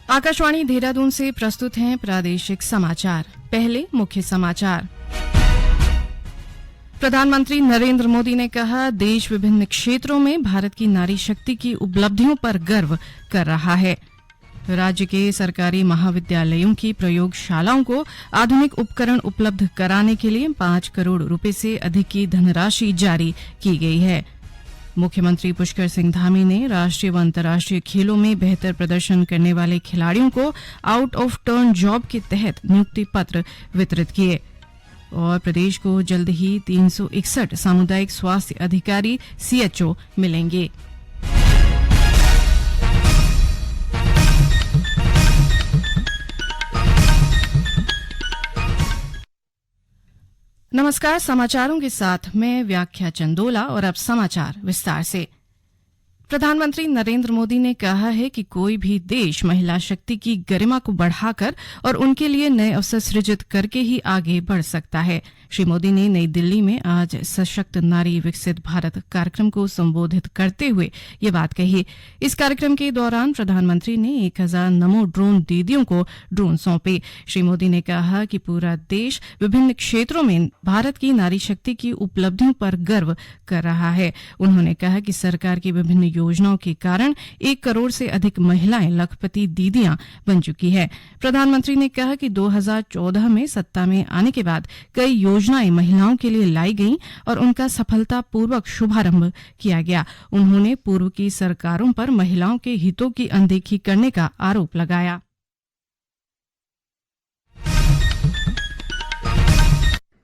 आकाशवाणी देहरादून से प्रस्तुत हैं प्रादेशिक समाचार। पहले मुख्य समाचार। प्रधानमंत्री नरेंद्र मोदी ने कहा, देश विभिन्न क्षेत्रों में भारत की नारी शक्ति की उपलब्धियों पर गर्व कर रहा है। राज्य के सरकारी महाविद्यालयों की प्रयोगशालाओं को आधुनिक उपकरण उपलब्ध कराने के लिए 5 करोड़ रुपए से अधिक की धनराशि जारी की गई है। मुख्यमंत्री पुष्कर सिंह धामी ने राष्ट्रीय व अंतर्राष्ट्रीय खेलों में बेहतर प्रदर्शन करने वाले खिलाड़ियों को आउट ऑफ टर्न जॉब के तहत नियुक्ति पत्र वितरित किए। और प्रदेश को जल्द ही 361 सामुदायिक स्वास्थ्य अधिकारी CHO मिलेंगे। नमस्कार, समाचारों के साथ मैं व्याख्या चंदोला और अब समाचार विस्तार से। प्रधानमंत्री नरेंद्र मोदी ने कहा है कि कोई भी देश महिला शक्ति की गरिमा को बढ़ाकर और उनके लिए नए अवसर सृजित करके ही आगे बढ़ सकता है। श्री मोदी ने नई दिल्ली में आज सशक्त नारी विकसित भारत कार्यक्रम को संबोधित करते हुए ये बात कही। इस कार्यक्रम के दौरान प्रधानमंत्री ने 1000 नमो ड्रोन दीदियों को ड्रोन सौंपे। श्री मोदी ने कहा कि पूरा देश विभिन्न क्षेत्रों में भारत की नारी शक्ति की उपलब्धियों पर गर्व कर रहा है। उन्होंने कहा कि सरकार की विभिन्न योजनाओं के कारण 1 करोड़ से अधिक महिलाएं लखपति दीदियां बन चुकी है। प्रधानमंत्री ने कहा कि 2014 में सत्ता में आने के बाद कई योजनाएं महिलाओं के लिए लाई गईं और उनका सफलतापूर्वक शुभारंभ किया गया। उन्होंने पूर्व की सरकारों पर महिलाओं के हितों की अनदेखी करने का आरोप लगाया।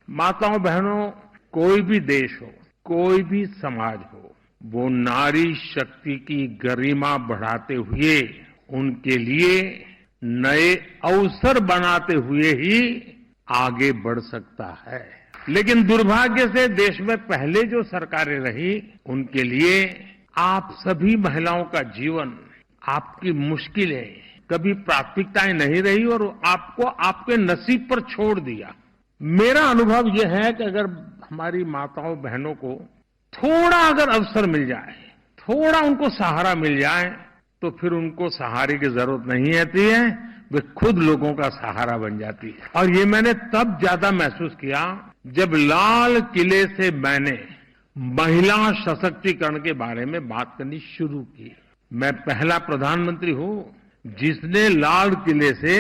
माताओं बहनों, कोई भी देश हो, कोई भी समाज हो, वो नारी शक्ति की गरिमा बढ़ाते हुए उनके लिए नए अवसर बनाते हुए ही आगे बढ़ सकता है। लेकिन दुर्भाग्य से देश में पहले जो सरकारें रही, उनके लिए आप सभी महिलाओं का जीवन, आपकी मुश्किलें कभी प्राथमिकताएं नहीं रही और आपको आपके नसीब पर छोड़ दिया। मेरा अनुभव यह है कि अगर हमारी माताओं बहनों को थोड़ा अगर अवसर मिल जाए, थोड़ा उनको सहारा मिल जाए, तो फिर उनको सहारे की जरूरत नहीं रहती है, वे खुद लोगों का सहारा बन जाती है। और ये मैंने तब ज्यादा महसूस किया जब लाल किले से मैंने महिला सशक्तिकरण के बारे में बात करनी शुरू की। मैं पहला प्रधानमंत्री हूं जिसने लाल किले से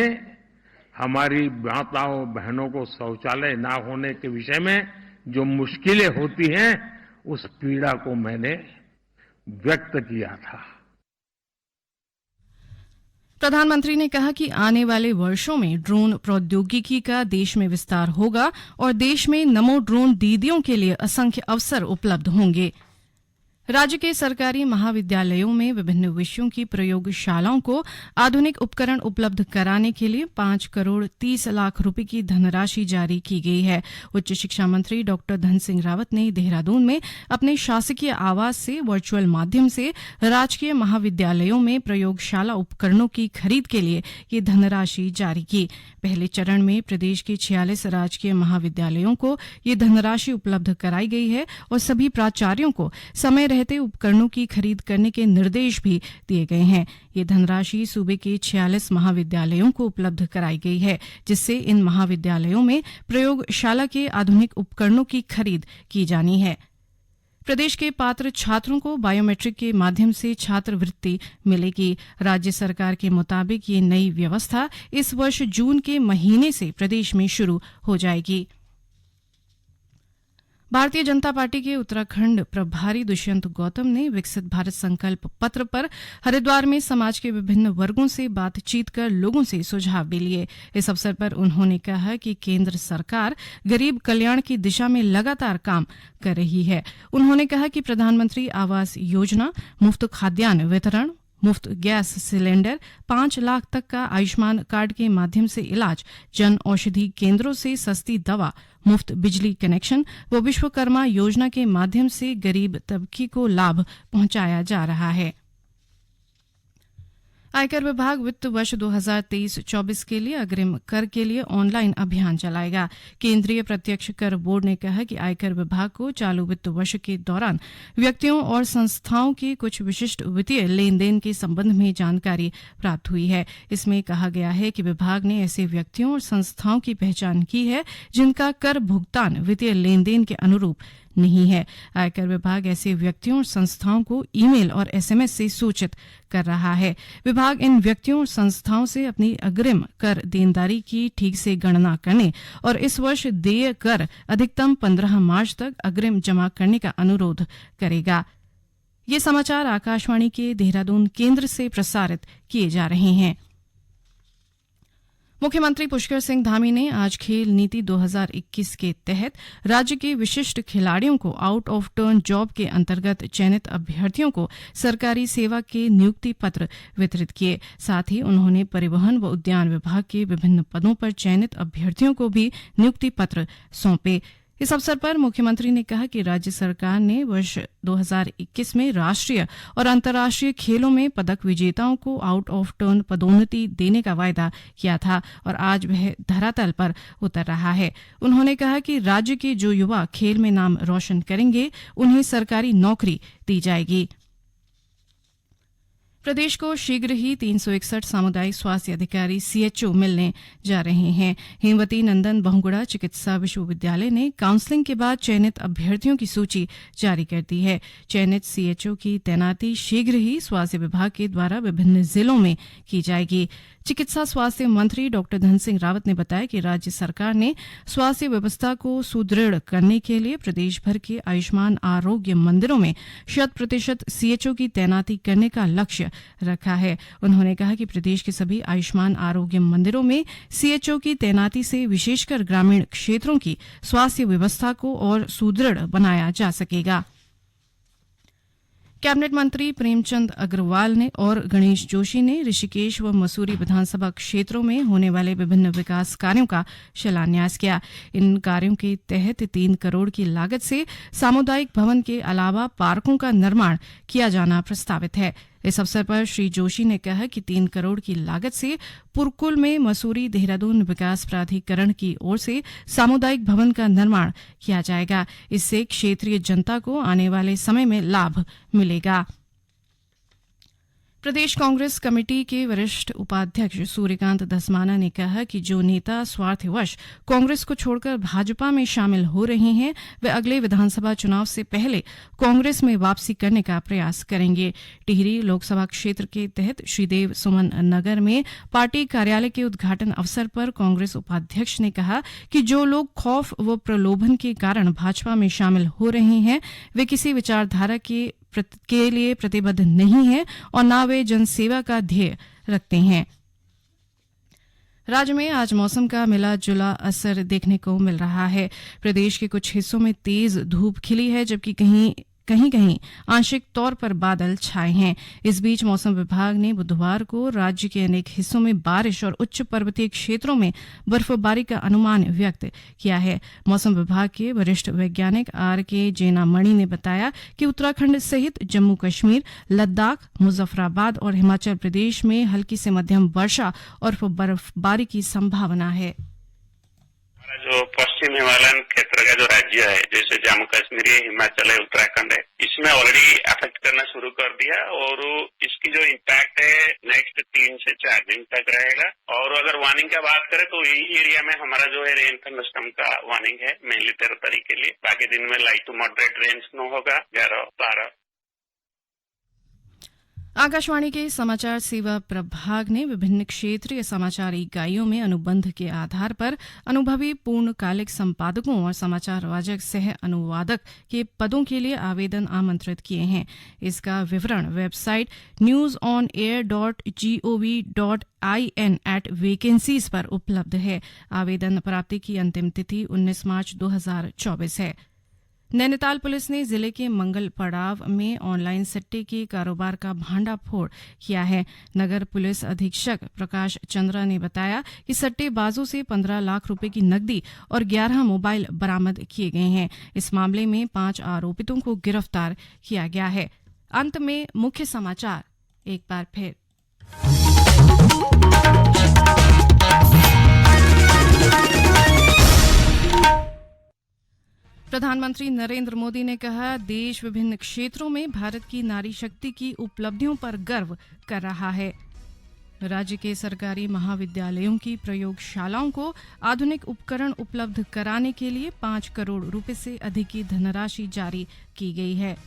हमारी माताओं बहनों को शौचालय ना होने के विषय में जो मुश्किलें होती हैं, उस पीड़ा को मैंने व्यक्त किया था। प्रधानमंत्री ने कहा कि आने वाले वर्षों में ड्रोन प्रौद्योगिकी का देश में विस्तार होगा और देश में नमो ड्रोन दीदियों के लिए असंख्य अवसर उपलब्ध होंगे। राज्य के सरकारी महाविद्यालयों में विभिन्न विषयों की प्रयोगशालाओं को आधुनिक उपकरण उपलब्ध कराने के लिए 5 करोड़ 30 लाख रुपए की धनराशि जारी की गई है। उच्च शिक्षा मंत्री डॉ धन सिंह रावत ने देहरादून में अपने शासकीय आवास से वर्चुअल माध्यम से राजकीय महाविद्यालयों में प्रयोगशाला उपकरणों की खरीद के लिए ये धनराशि जारी की। पहले चरण में प्रदेश के 46 राजकीय महाविद्यालयों को ये धनराशि उपलब्ध कराई गई है और सभी प्राचार्यों को समय रहते उपकरणों की खरीद करने के निर्देश भी दिए गए हैं। ये धनराशि सूबे के 46 महाविद्यालयों को उपलब्ध कराई गई है, जिससे इन महाविद्यालयों में प्रयोगशाला के आधुनिक उपकरणों की खरीद की जानी है। प्रदेश के पात्र छात्रों को बायोमेट्रिक के माध्यम से छात्रवृत्ति मिलेगी। राज्य सरकार के मुताबिक ये नई व्यवस्था इस वर्ष जून के महीने से प्रदेश में शुरू हो जाएगी। भारतीय जनता पार्टी के उत्तराखंड प्रभारी दुष्यंत गौतम ने विकसित भारत संकल्प पत्र पर हरिद्वार में समाज के विभिन्न वर्गों से बातचीत कर लोगों से सुझाव भी लिए। इस अवसर पर उन्होंने कहा कि केंद्र सरकार गरीब कल्याण की दिशा में लगातार काम कर रही है। उन्होंने कहा कि प्रधानमंत्री आवास योजना, मुफ्त खाद्यान्न वितरण, मुफ्त गैस सिलेंडर, 5 लाख तक का आयुष्मान कार्ड के माध्यम से इलाज, जन औषधि केंद्रों से सस्ती दवा, मुफ्त बिजली कनेक्शन व विश्वकर्मा योजना के माध्यम से गरीब तबके को लाभ पहुंचाया जा रहा है। आयकर विभाग वित्त वर्ष 2023-24 के लिए अग्रिम कर के लिए ऑनलाइन अभियान चलाएगा। केंद्रीय प्रत्यक्ष कर बोर्ड ने कहा कि आयकर विभाग को चालू वित्त वर्ष के दौरान व्यक्तियों और संस्थाओं की कुछ विशिष्ट वित्तीय लेन देन के संबंध में जानकारी प्राप्त हुई है। इसमें कहा गया है कि विभाग ने ऐसे व्यक्तियों और संस्थाओं की पहचान की है जिनका कर भुगतान वित्तीय लेन देन के अनुरूप नहीं है। आयकर विभाग ऐसे व्यक्तियों और संस्थाओं को ईमेल और एसएमएस से सूचित कर रहा है। विभाग इन व्यक्तियों और संस्थाओं से अपनी अग्रिम कर देनदारी की ठीक से गणना करने और इस वर्ष देय कर अधिकतम 15 मार्च तक अग्रिम जमा करने का अनुरोध करेगा। ये समाचार आकाशवाणी के देहरादून केंद्र से प्रसारित किए जा रहे हैं। मुख्यमंत्री पुष्कर सिंह धामी ने आज खेल नीति 2021 के तहत राज्य के विशिष्ट खिलाड़ियों को आउट ऑफ टर्न जॉब के अंतर्गत चयनित अभ्यर्थियों को सरकारी सेवा के नियुक्ति पत्र वितरित किए। साथ ही उन्होंने परिवहन व उद्यान विभाग के विभिन्न पदों पर चयनित अभ्यर्थियों को भी नियुक्ति पत्र सौंपे। इस अवसर पर मुख्यमंत्री ने कहा कि राज्य सरकार ने वर्ष 2021 में राष्ट्रीय और अंतर्राष्ट्रीय खेलों में पदक विजेताओं को आउट ऑफ टर्न पदोन्नति देने का वायदा किया था और आज वह धरातल पर उतर रहा है। उन्होंने कहा कि राज्य के जो युवा खेल में नाम रोशन करेंगे उन्हें सरकारी नौकरी दी जाएगी। प्रदेश को शीघ्र ही 361 सामुदायिक स्वास्थ्य अधिकारी सीएचओ मिलने जा रहे हैं। हेमवती नंदन बहुगुणा चिकित्सा विश्वविद्यालय ने काउंसलिंग के बाद चयनित अभ्यर्थियों की सूची जारी कर दी है। चयनित सीएचओ की तैनाती शीघ्र ही स्वास्थ्य विभाग के द्वारा विभिन्न जिलों में की जाएगी। चिकित्सा स्वास्थ्य मंत्री डॉ धन सिंह रावत ने बताया कि राज्य सरकार ने स्वास्थ्य व्यवस्था को सुदृढ़ करने के लिए प्रदेश भर के आयुष्मान आरोग्य मंदिरों में 100% सीएचओ की तैनाती करने का लक्ष्य रखा है। उन्होंने कहा कि प्रदेश के सभी आयुष्मान आरोग्य मंदिरों में सीएचओ की तैनाती से विशेषकर ग्रामीण क्षेत्रों की स्वास्थ्य व्यवस्था को और सुदृढ़ बनाया जा सकेगा। कैबिनेट मंत्री प्रेमचंद अग्रवाल ने और गणेश जोशी ने ऋषिकेश व मसूरी विधानसभा क्षेत्रों में होने वाले विभिन्न विकास कार्यों का शिलान्यास किया। इन कार्यों के तहत 3 करोड़ की लागत से सामुदायिक भवन के अलावा पार्कों का निर्माण किया जाना प्रस्तावित है। इस अवसर पर श्री जोशी ने कहा कि 3 करोड़ की लागत से पुरकुल में मसूरी देहरादून विकास प्राधिकरण की ओर से सामुदायिक भवन का निर्माण किया जाएगा। इससे क्षेत्रीय जनता को आने वाले समय में लाभ मिलेगा। प्रदेश कांग्रेस कमेटी के वरिष्ठ उपाध्यक्ष सूर्यकांत धस्माना ने कहा कि जो नेता स्वार्थवश कांग्रेस को छोड़कर भाजपा में शामिल हो रहे हैं वे अगले विधानसभा चुनाव से पहले कांग्रेस में वापसी करने का प्रयास करेंगे। टिहरी लोकसभा क्षेत्र के तहत श्रीदेव सुमन नगर में पार्टी कार्यालय के उद्घाटन अवसर पर कांग्रेस उपाध्यक्ष ने कहा कि जो लोग खौफ व प्रलोभन के कारण भाजपा में शामिल हो रहे हैं वे किसी विचारधारा के लिए प्रतिबद्ध नहीं है और न वे जनसेवा का ध्येय रखते हैं। राज्य में आज मौसम का मिला जुला असर देखने को मिल रहा है। प्रदेश के कुछ हिस्सों में तेज धूप खिली है जबकि कहीं कहीं आंशिक तौर पर बादल छाए हैं। इस बीच मौसम विभाग ने बुधवार को राज्य के अनेक हिस्सों में बारिश और उच्च पर्वतीय क्षेत्रों में बर्फबारी का अनुमान व्यक्त किया है। मौसम विभाग के वरिष्ठ वैज्ञानिक आर.के. जेनामणि ने बताया कि उत्तराखंड सहित जम्मू कश्मीर, लद्दाख, मुजफ्फराबाद और हिमाचल प्रदेश में हल्की से मध्यम वर्षा और बर्फबारी की संभावना है। जो पश्चिम हिमालयन क्षेत्र का जो राज्य है जैसे जम्मू कश्मीर है, हिमाचल है, उत्तराखंड है, इसमें ऑलरेडी अफेक्ट करना शुरू कर दिया और इसकी जो इम्पैक्ट है नेक्स्ट 3 से 4 दिन तक रहेगा। और अगर वार्निंग का बात करें तो यही एरिया में हमारा जो है रेन थंडरस्टॉर्म का वार्निंग है मेनली 13 तारीख के लिए। बाकी दिन में light to moderate rain snow होगा 11-12। आकाशवाणी के समाचार सेवा प्रभाग ने विभिन्न क्षेत्रीय समाचार इकाइयों में अनुबंध के आधार पर अनुभवी पूर्णकालिक संपादकों और समाचार वाचक सह अनुवादक के पदों के लिए आवेदन आमंत्रित किए हैं। इसका विवरण वेबसाइट newsonair.gov.in/vacancies पर उपलब्ध है। आवेदन प्राप्ति की अंतिम तिथि 19 मार्च 2024 है। नैनीताल पुलिस ने जिले के मंगल पड़ाव में ऑनलाइन सट्टे के कारोबार का भांडाफोड़ किया है। नगर पुलिस अधीक्षक प्रकाश चंद्रा ने बताया कि सट्टेबाजों से 15 लाख रुपए की नकदी और 11 मोबाइल बरामद किए गए हैं। इस मामले में 5 आरोपितों को गिरफ्तार किया गया है। अंत में मुख्य समाचार एक बार फिर। प्रधानमंत्री नरेंद्र मोदी ने कहा, देश विभिन्न क्षेत्रों में भारत की नारी शक्ति की उपलब्धियों पर गर्व कर रहा है। राज्य के सरकारी महाविद्यालयों की प्रयोगशालाओं को आधुनिक उपकरण उपलब्ध कराने के लिए 5 करोड़ रुपए से अधिक की धनराशि जारी की गई है।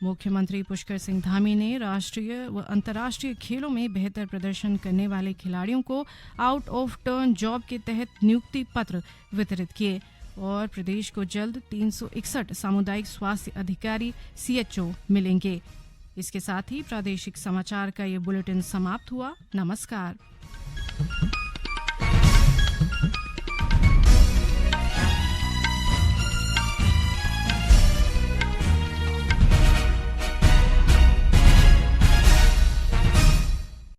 मुख्यमंत्री पुष्कर सिंह धामी ने राष्ट्रीय व अंतर्राष्ट्रीय खेलों में बेहतर प्रदर्शन करने वाले खिलाड़ियों को आउट ऑफ टर्न जॉब के तहत नियुक्ति पत्र वितरित किए और प्रदेश को जल्द 361 सामुदायिक स्वास्थ्य अधिकारी CHO मिलेंगे। इसके साथ ही प्रादेशिक समाचार का ये बुलेटिन समाप्त हुआ। नमस्कार।